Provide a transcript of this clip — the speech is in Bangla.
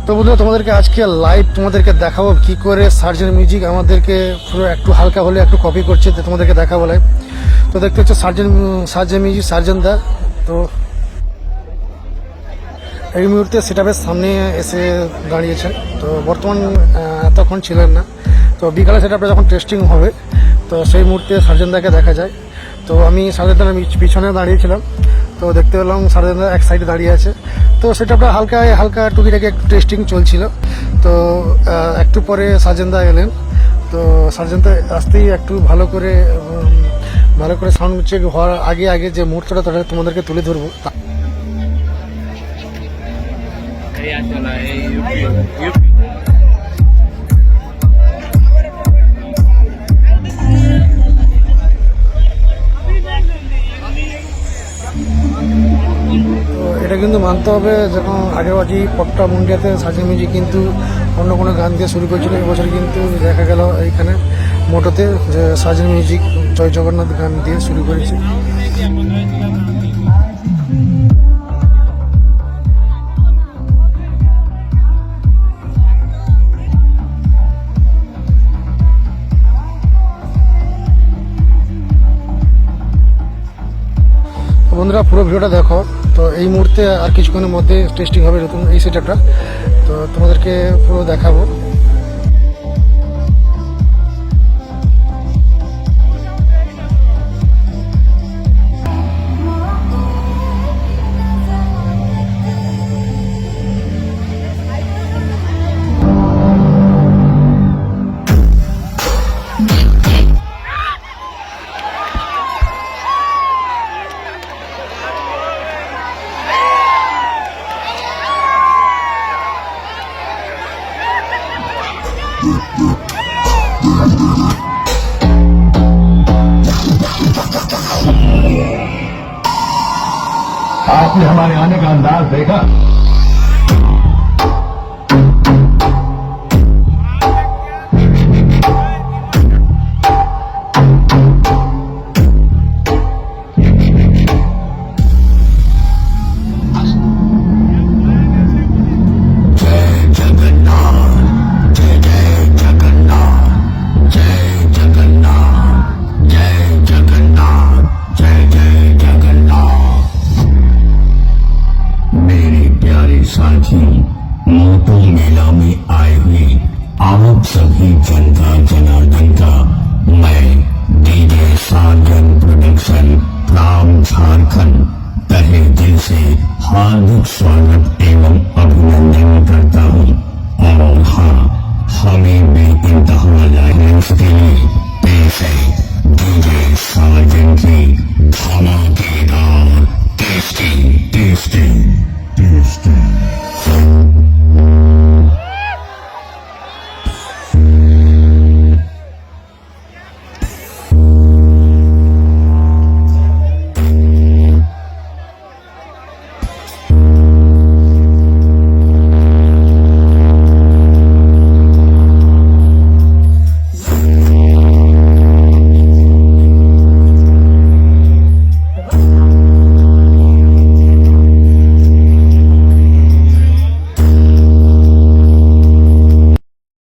তো বন্ধুরা তোমাদেরকে আজকে লাইভ তোমাদেরকে দেখাবো কি করে সার্জেন মিউজিক আমাদেরকে পুরো একটু হালকা হলে একটু কপি করছে, তো তোমাদেরকে দেখাবো লাইভ। তো দেখতে হচ্ছে সার্জেন মিউজিক সার্জেন দা। তো এই মুহূর্তে সেটআপের সামনে এসে দাঁড়িয়েছেন। তো বর্তমান এতক্ষণ ছিলেন না, তো বিকালে সেটআপটা যখন টেস্টিং হবে তো সেই মুহূর্তে সার্জেন দাকে দেখা যায়। তো আমি সার্জেন দার পিছনে দাঁড়িয়েছিলাম, তো দেখতে পেলাম সার্জেন দা এক সাইডে দাঁড়িয়ে আছে। তো সেটআপটা হালকা হালকা টুকিটাকি একটু টেস্টিং চলছিল। তো একটু পরে সার্জেন দা এলেন। তো সার্জেন দা আসতেই একটু ভালো করে সাউন্ড চেক হওয়ার আগে আগে যে মুহূর্তটা তোমাদেরকে তুলে ধরবো। এটা কিন্তু মানতে হবে, যখন আগেরবাজি পট্টা মুন্ডিয়াতে সার্জেন মিউজিক কিন্তু অন্য কোনো গান দিয়ে শুরু করেছিল, এবছর কিন্তু দেখা গেল এইখানে মোটোতে যে সার্জেন মিউজিক জয় জগন্নাথ গান দিয়ে শুরু করেছে। বন্ধুরা পুরো ভিডিওটা দেখো। তো এই মুহূর্তে আর কিছুক্ষণের মধ্যে টেস্টিং হবে নতুন এই সেটআপটা, তো তোমাদেরকে পুরো দেখাবো। आपने हमारे आने का अंदाज देखा। साथी मोटो मेला में आए हुए आप सभी जनता जनार्दन का मैं डीजे सार्जन प्रोडक्शन प्राम झारखंड तहे दिल से हार्दिक स्वागत एवं अभिनंदन करता हूँ। और हाँ, हमें भी इंतहा लाइसेंस के लिए पेश है डीजे